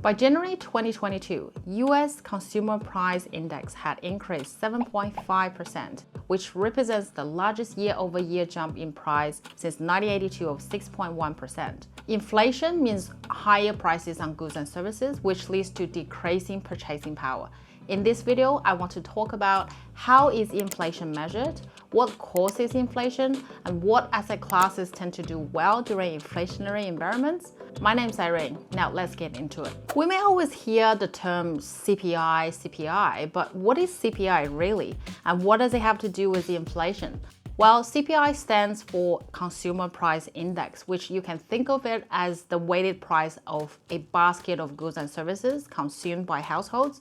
By January 2022, US Consumer Price Index had increased 7.5%, which represents the largest year-over-year jump in price since 1982 of 6.1%. Inflation means higher prices on goods and services, which leads to decreasing purchasing power. In this video, I want to talk about how is inflation measured, what causes inflation, and what asset classes tend to do well during inflationary environments. My name's Irene. Now let's get into it. We may always hear the term CPI, but what is CPI really? And what does it have to do with the inflation? Well, CPI stands for Consumer Price Index, which you can think of it as the weighted price of a basket of goods and services consumed by households.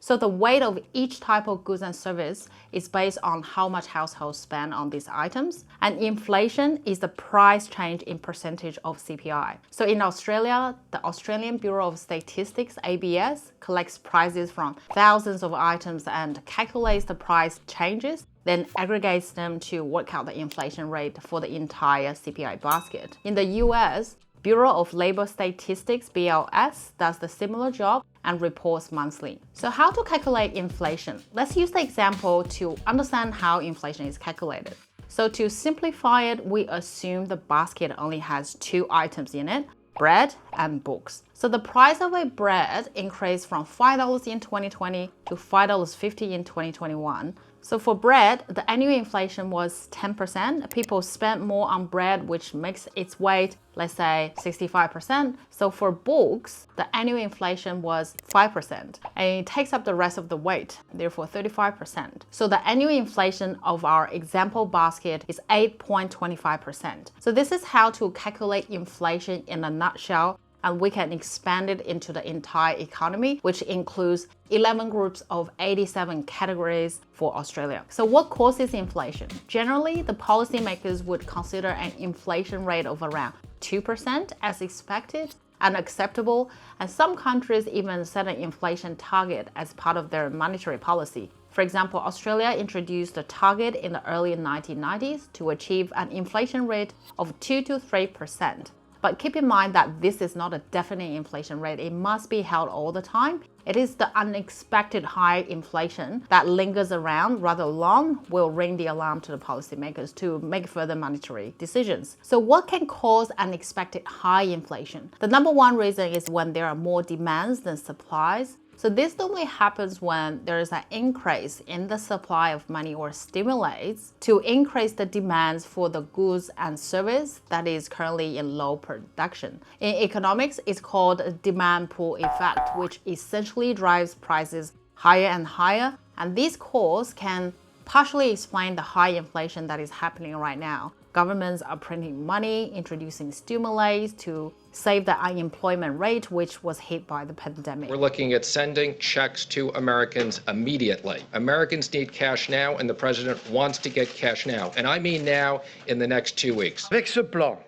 So the weight of each type of goods and service is based on how much households spend on these items. And inflation is the price change in percentage of CPI. So in Australia, the Australian Bureau of Statistics, ABS, collects prices from thousands of items and calculates the price changes, then aggregates them to work out the inflation rate for the entire CPI basket. In the US, Bureau of Labor Statistics, BLS, does the similar job and reports monthly. So how to calculate inflation? Let's use the example to understand how inflation is calculated. So to simplify it, we assume the basket only has two items in it, bread and books. So the price of a bread increased from $5 in 2020 to $5.50 in 2021. So for bread, the annual inflation was 10%. People spent more on bread, which makes its weight, let's say, 65%. So for books, the annual inflation was 5%, and it takes up the rest of the weight, therefore 35%. So the annual inflation of our example basket is 8.25%. So this is how to calculate inflation in a nutshell, and we can expand it into the entire economy, which includes 11 groups of 87 categories for Australia. So what causes inflation? Generally, the policymakers would consider an inflation rate of around 2% as expected and acceptable, and some countries even set an inflation target as part of their monetary policy. For example, Australia introduced a target in the early 1990s to achieve an inflation rate of 2 to 3%. But keep in mind that this is not a definite inflation rate. It must be held all the time. It is the unexpected high inflation that lingers around rather long will ring the alarm to the policymakers to make further monetary decisions. So what can cause unexpected high inflation? The number one reason is when there are more demands than supplies. So this normally happens when there is an increase in the supply of money or stimulates to increase the demands for the goods and service that is currently in low production. In economics, it's called a demand pull effect, which essentially drives prices higher and higher. And this cause can partially explain the high inflation that is happening right now. Governments are printing money, introducing stimulus to save the unemployment rate, which was hit by the pandemic. We're looking at sending checks to Americans immediately. Americans need cash now, and the president wants to get cash now. And I mean now, in the next 2 weeks. Avec ce plan,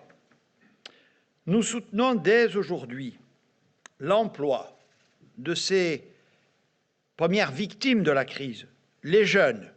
nous soutenons dès aujourd'hui l'emploi de ces premières victimes de la crise, les jeunes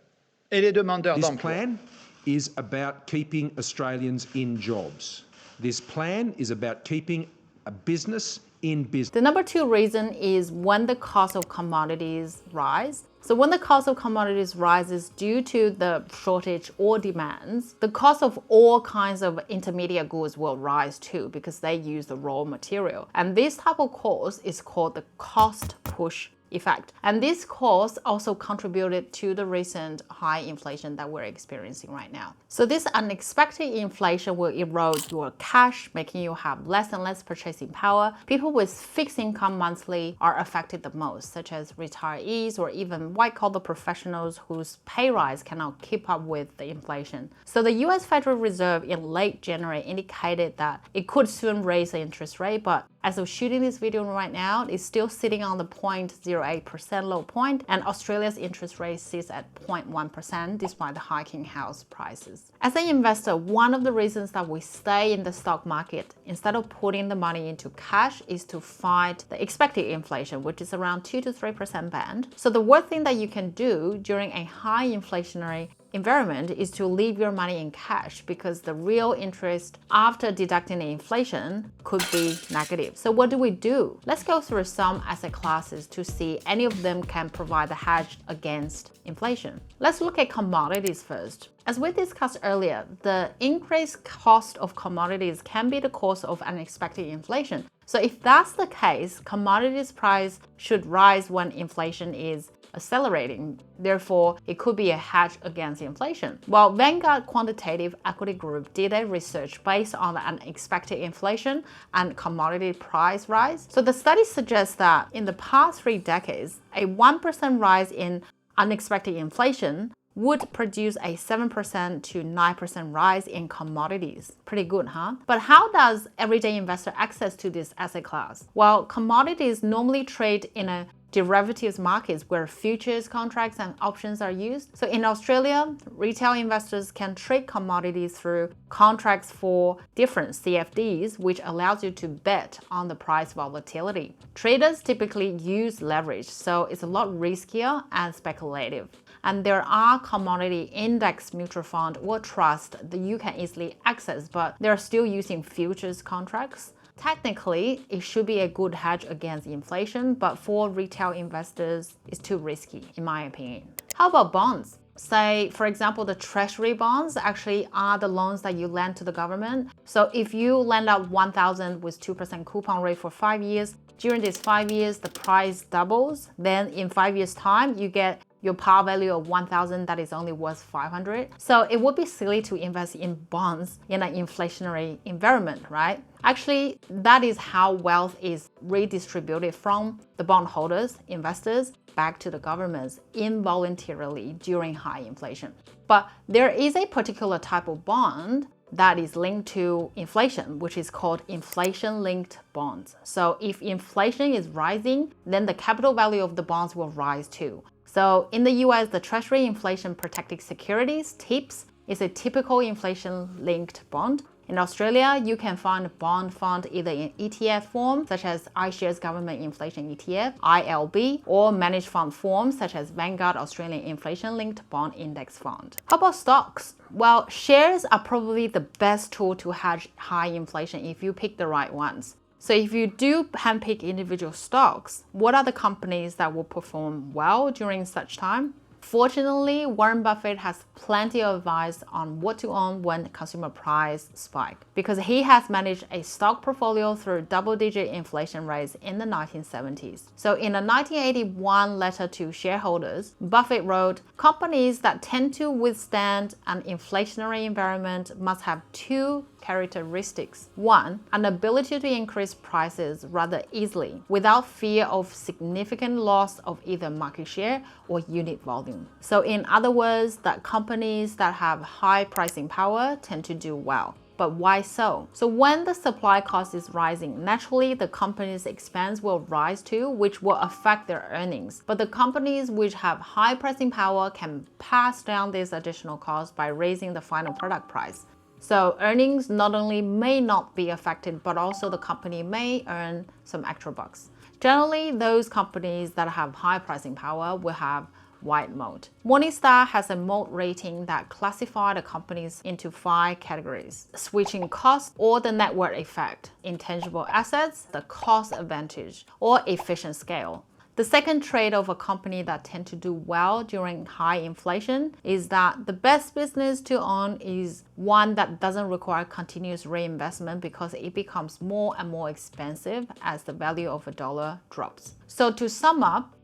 et les demandeurs d'emploi. This plan is about keeping Australians in jobs. This plan is about keeping a business in business. The number two reason is when the cost of commodities rise. So when the cost of commodities rises due to the shortage or demands, the cost of all kinds of intermediate goods will rise too because they use the raw material. And this type of cost is called the cost push effect. And this cause also contributed to the recent high inflation that we're experiencing right now. So this unexpected inflation will erode your cash, making you have less and less purchasing power. People with fixed income monthly are affected the most, such as retirees or even white-collar professionals whose pay rise cannot keep up with the inflation. So the US Federal Reserve in late January indicated that it could soon raise the interest rate, but as of shooting this video right now, it's still sitting on the 0.08% low point, and Australia's interest rate sits at 0.1% despite the hiking house prices. As an investor, one of the reasons that we stay in the stock market instead of putting the money into cash is to fight the expected inflation, which is around 2 to 3% band. So the worst thing that you can do during a high inflationary environment is to leave your money in cash because the real interest after deducting the inflation could be negative. So what do? Let's go through some asset classes to see any of them can provide the hedge against inflation. Let's look at commodities first. As we discussed earlier, the increased cost of commodities can be the cause of unexpected inflation. So if that's the case, commodities price should rise when inflation is accelerating. Therefore, it could be a hedge against inflation. Well, Vanguard Quantitative Equity Group did a research based on the unexpected inflation and commodity price rise. So the study suggests that in the past 3 decades, a 1% rise in unexpected inflation would produce a 7% to 9% rise in commodities. Pretty good, huh? But how does everyday investor access to this asset class? Well, commodities normally trade in a derivatives markets where futures contracts and options are used. So in Australia, retail investors can trade commodities through contracts for different CFDs, which allows you to bet on the price volatility. Traders typically use leverage, so it's a lot riskier and speculative. And there are commodity index mutual fund or trust that you can easily access, but they're still using futures contracts. Technically, it should be a good hedge against inflation, but for retail investors, it's too risky, in my opinion. How about bonds? Say, for example, the treasury bonds actually are the loans that you lend to the government. So if you lend out 1,000 with 2% coupon rate for 5 years, during these 5 years, the price doubles. Then in 5 years' time, you get your par value of 1,000 that is only worth 500. So it would be silly to invest in bonds in an inflationary environment, right? Actually, that is how wealth is redistributed from the bondholders, investors, back to the governments involuntarily during high inflation. But there is a particular type of bond that is linked to inflation, which is called inflation-linked bonds. So if inflation is rising, then the capital value of the bonds will rise too. So in the US, the Treasury Inflation Protected Securities, TIPS, is a typical inflation-linked bond. In Australia, you can find a bond fund either in ETF form, such as iShares Government Inflation ETF, ILB, or managed fund forms, such as Vanguard Australian Inflation-Linked Bond Index Fund. How about stocks? Well, shares are probably the best tool to hedge high inflation if you pick the right ones. So if you do handpick individual stocks, what are the companies that will perform well during such time? Fortunately, Warren Buffett has plenty of advice on what to own when consumer price spike, because he has managed a stock portfolio through double-digit inflation rates in the 1970s. So in a 1981 letter to shareholders, Buffett wrote, "Companies that tend to withstand an inflationary environment must have 2 characteristics. 1, an ability to increase prices rather easily without fear of significant loss of either market share or unit volume." So in other words, that companies that have high pricing power tend to do well. But why so? So when the supply cost is rising, naturally the company's expense will rise too, which will affect their earnings. But the companies which have high pricing power can pass down this additional cost by raising the final product price. So earnings not only may not be affected, but also the company may earn some extra bucks. Generally, those companies that have high pricing power will have wide moat. Morningstar has a moat rating that classifies the companies into 5 categories: switching cost or the network effect, intangible assets, the cost advantage, or efficient scale. The second trait of a company that tend to do well during high inflation is that the best business to own is one that doesn't require continuous reinvestment because it becomes more and more expensive as the value of a dollar drops. So to sum up,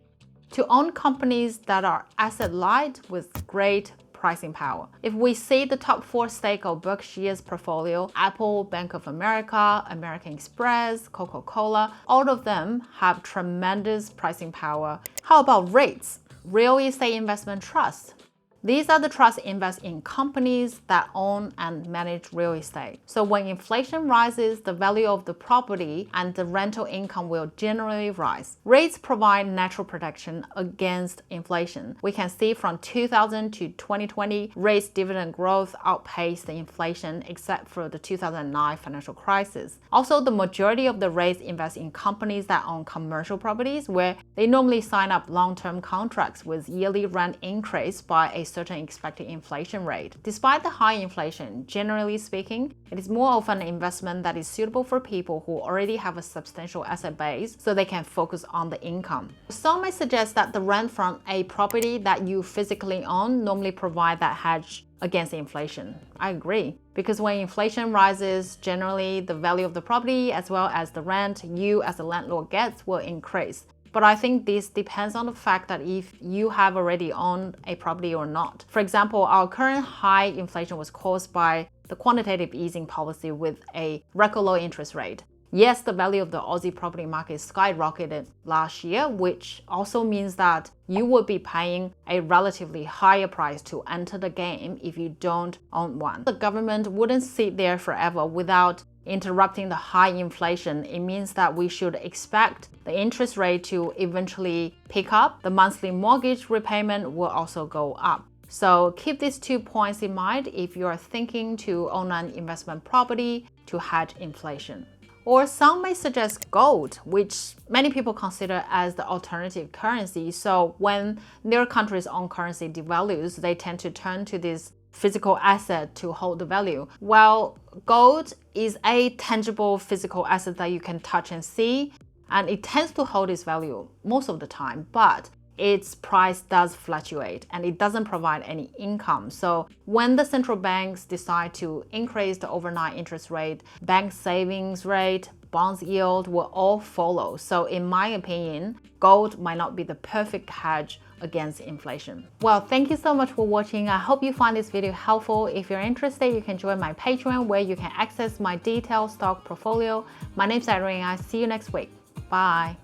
to own companies that are asset light with great pricing power. If we see the top 4 stake of Berkshire's portfolio, Apple, Bank of America, American Express, Coca-Cola, all of them have tremendous pricing power. How about REITs, real estate investment trusts? These are the trusts invest in companies that own and manage real estate. So when inflation rises, the value of the property and the rental income will generally rise. REITs provide natural protection against inflation. We can see from 2000 to 2020, REITs dividend growth outpaced the inflation except for the 2009 financial crisis. Also, the majority of the REITs invest in companies that own commercial properties where they normally sign up long-term contracts with yearly rent increase by a certain expected inflation rate. Despite the high inflation, generally speaking, it is more of an investment that is suitable for people who already have a substantial asset base so they can focus on the income. Some may suggest that the rent from a property that you physically own normally provide that hedge against inflation. I agree, because when inflation rises, generally the value of the property as well as the rent you as a landlord gets will increase. But I think this depends on the fact that if you have already owned a property or not. For example, our current high inflation was caused by the quantitative easing policy with a record low interest rate. Yes, the value of the Aussie property market skyrocketed last year, which also means that you would be paying a relatively higher price to enter the game if you don't own one. The government wouldn't sit there forever without interrupting the high inflation. It means that we should expect the interest rate to eventually pick up. The monthly mortgage repayment will also go up. So keep these 2 points in mind if you are thinking to own an investment property to hedge inflation. Or some may suggest gold, which many people consider as the alternative currency. So when their country's own currency devalues, they tend to turn to this physical asset to hold the value. Well, gold is a tangible physical asset that you can touch and see, and it tends to hold its value most of the time, but its price does fluctuate and it doesn't provide any income. So when the central banks decide to increase the overnight interest rate, bank savings rate, bonds yield will all follow. So in my opinion, gold might not be the perfect hedge against inflation. Well, thank you so much for watching. I hope you find this video helpful. If you're interested, you can join my Patreon where you can access my detailed stock portfolio. My name's Irene. I'll see you next week. Bye.